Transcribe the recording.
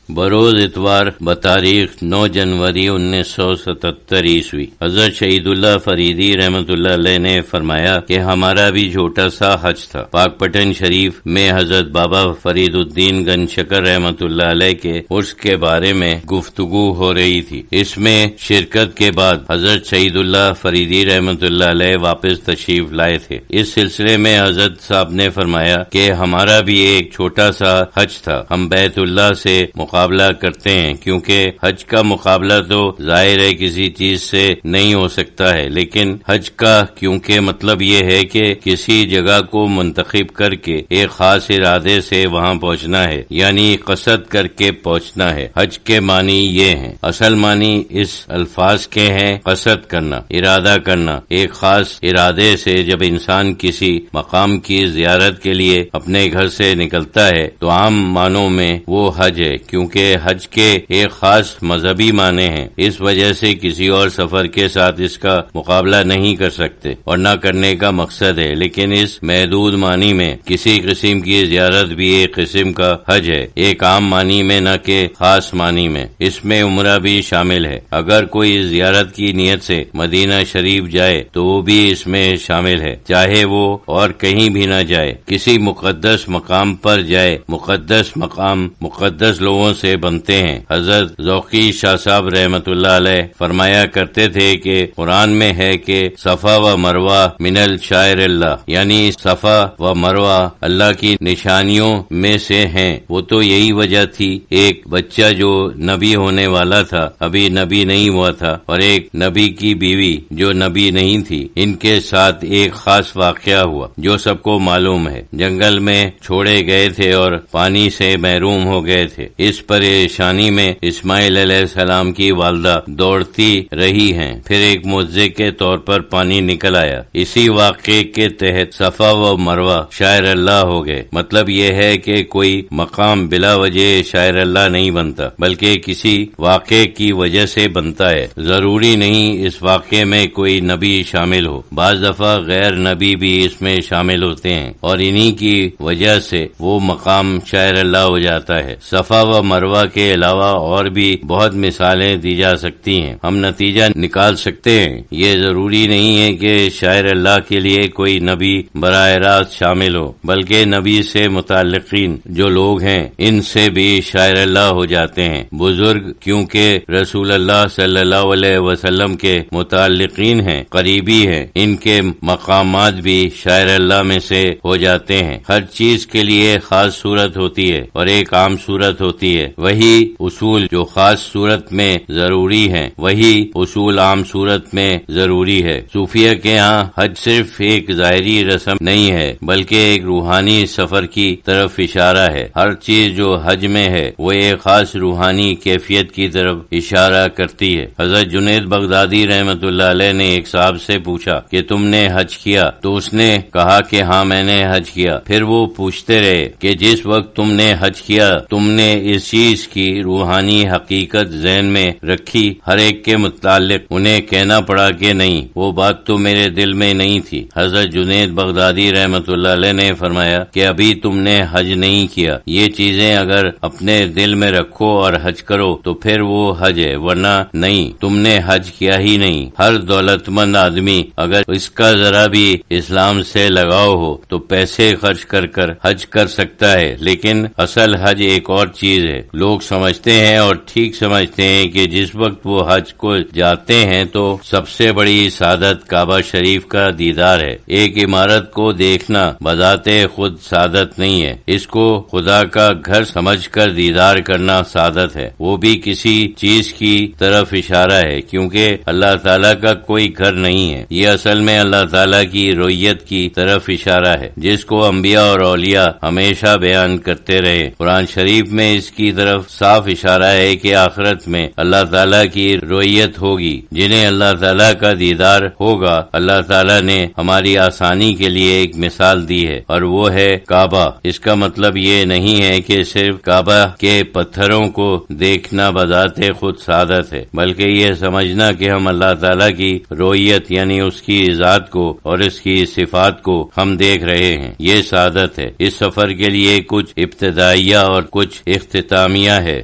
بروز اتوار بتاریخ 9 جنوری 1977 عیسوی حضرت شہید اللہ فریدی رحمۃ اللہ علیہ نے فرمایا کہ ہمارا بھی چھوٹا سا حج تھا۔ پاک پٹن شریف میں حضرت بابا فرید الدین گنج شکر رحمۃ اللہ علیہ کے عرس کے بارے میں گفتگو ہو رہی تھی۔ اس میں شرکت کے بعد حضرت شہید اللہ فریدی رحمۃ اللہ علیہ واپس تشریف لائے تھے۔ اس سلسلے میں حضرت صاحب نے فرمایا کہ ہمارا بھی ایک چھوٹا سا حج تھا۔ ہم بیت اللہ سے مقابلہ کرتے ہیں، کیونکہ حج کا مقابلہ تو ظاہر ہے کسی چیز سے نہیں ہو سکتا ہے، لیکن حج کا کیونکہ مطلب یہ ہے کہ کسی جگہ کو منتخب کر کے ایک خاص ارادے سے وہاں پہنچنا ہے، یعنی قصد کر کے پہنچنا ہے۔ حج کے معنی یہ ہیں، اصل معنی اس الفاظ کے ہیں قصد کرنا، ارادہ کرنا۔ ایک خاص ارادے سے جب انسان کسی مقام کی زیارت کے لیے اپنے گھر سے نکلتا ہے تو عام معنوں میں وہ حج ہے، کیونکہ حج کے ایک خاص مذہبی معنی ہیں۔ اس وجہ سے کسی اور سفر کے ساتھ اس کا مقابلہ نہیں کر سکتے اور نہ کرنے کا مقصد ہے، لیکن اس محدود معنی میں کسی قسم کی زیارت بھی ایک قسم کا حج ہے، ایک عام معنی میں نہ کہ خاص معنی میں۔ اس میں عمرہ بھی شامل ہے۔ اگر کوئی زیارت کی نیت سے مدینہ شریف جائے تو وہ بھی اس میں شامل ہے، چاہے وہ اور کہیں بھی نہ جائے، کسی مقدس مقام پر جائے۔ مقدس مقام مقدس لوگوں سے بنتے ہیں۔ حضرت ذوقی شاہ صاحب رحمۃ اللہ علیہ فرمایا کرتے تھے کہ قرآن میں ہے کہ صفا و مروہ من الشعائر اللہ، یعنی صفا و مروہ اللہ کی نشانیوں میں سے ہیں۔ وہ تو یہی وجہ تھی، ایک بچہ جو نبی ہونے والا تھا ابھی نبی نہیں ہوا تھا، اور ایک نبی کی بیوی جو نبی نہیں تھی، ان کے ساتھ ایک خاص واقعہ ہوا جو سب کو معلوم ہے۔ جنگل میں چھوڑے گئے تھے اور پانی سے محروم ہو گئے تھے۔ اس پریشانی میں اسماعیل علیہ السلام کی والدہ دوڑتی رہی ہیں، پھر ایک معجزے کے طور پر پانی نکل آیا۔ اسی واقعے کے تحت صفا و مروہ شاعر اللہ ہو گئے۔ مطلب یہ ہے کہ کوئی مقام بلا وجہ شاعر اللہ نہیں بنتا، بلکہ کسی واقعے کی وجہ سے بنتا ہے۔ ضروری نہیں اس واقعے میں کوئی نبی شامل ہو، بعض دفعہ غیر نبی بھی اس میں شامل ہوتے ہیں اور انہی کی وجہ سے وہ مقام شاعر اللہ ہو جاتا ہے۔ صفا و مروہ کے علاوہ اور بھی بہت مثالیں دی جا سکتی ہیں، ہم نتیجہ نکال سکتے ہیں۔ یہ ضروری نہیں ہے کہ شاعر اللہ کے لیے کوئی نبی براہ راست شامل ہو، بلکہ نبی سے متعلقین جو لوگ ہیں ان سے بھی شاعر اللہ ہو جاتے ہیں۔ بزرگ کیونکہ رسول اللہ صلی اللہ علیہ وسلم کے متعلقین ہیں، قریبی ہیں، ان کے مقامات بھی شاعر اللہ میں سے ہو جاتے ہیں۔ ہر چیز کے لیے خاص صورت ہوتی ہے اور ایک عام صورت ہوتی ہے۔ وہی اصول جو خاص صورت میں ضروری ہیں، وہی اصول عام صورت میں ضروری ہے۔ صوفیہ کے ہاں حج صرف ایک ظاہری رسم نہیں ہے، بلکہ ایک روحانی سفر کی طرف اشارہ ہے۔ ہر چیز جو حج میں ہے وہ ایک خاص روحانی کیفیت کی طرف اشارہ کرتی ہے۔ حضرت جنید بغدادی رحمۃ اللہ علیہ نے ایک صاحب سے پوچھا کہ تم نے حج کیا؟ تو اس نے کہا کہ ہاں میں نے حج کیا۔ پھر وہ پوچھتے رہے کہ جس وقت تم نے حج کیا تم نے اس چیز کی روحانی حقیقت ذہن میں رکھی؟ ہر ایک کے متعلق انہیں کہنا پڑا کہ نہیں، وہ بات تو میرے دل میں نہیں تھی۔ حضرت جنید بغدادی رحمۃ اللہ علیہ نے فرمایا کہ ابھی تم نے حج نہیں کیا۔ یہ چیزیں اگر اپنے دل میں رکھو اور حج کرو تو پھر وہ حج ہے، ورنہ نہیں، تم نے حج کیا ہی نہیں۔ ہر دولت مند آدمی اگر اس کا ذرا بھی اسلام سے لگاؤ ہو تو پیسے خرچ کر کر حج کر سکتا ہے، لیکن اصل حج ایک اور چیز ہے۔ لوگ سمجھتے ہیں اور ٹھیک سمجھتے ہیں کہ جس وقت وہ حج کو جاتے ہیں تو سب سے بڑی سعادت کعبہ شریف کا دیدار ہے۔ ایک عمارت کو دیکھنا بذات خود سعادت نہیں ہے، اس کو خدا کا گھر سمجھ کر دیدار کرنا سعادت ہے۔ وہ بھی کسی چیز کی طرف اشارہ ہے، کیونکہ اللہ تعالیٰ کا کوئی گھر نہیں ہے، یہ اصل میں اللہ تعالیٰ کی رویت کی طرف اشارہ ہے، جس کو انبیاء اور اولیاء ہمیشہ بیان کرتے رہے۔ قرآن شریف میں اس کی طرف صاف اشارہ ہے کہ آخرت میں اللہ تعالیٰ کی رویت ہوگی، جنہیں اللہ تعالیٰ کا دیدار ہوگا۔ اللہ تعالیٰ نے ہماری آسانی کے لیے ایک مثال دی ہے اور وہ ہے کعبہ۔ اس کا مطلب یہ نہیں ہے کہ صرف کعبہ کے پتھروں کو دیکھنا بذات خود سعادت ہے، بلکہ یہ سمجھنا کہ ہم اللہ تعالیٰ کی رویت یعنی اس کی ذات کو اور اس کی صفات کو ہم دیکھ رہے ہیں، یہ سعادت ہے۔ اس سفر کے لیے کچھ ابتدائیہ اور کچھ اختتامیہ ہے۔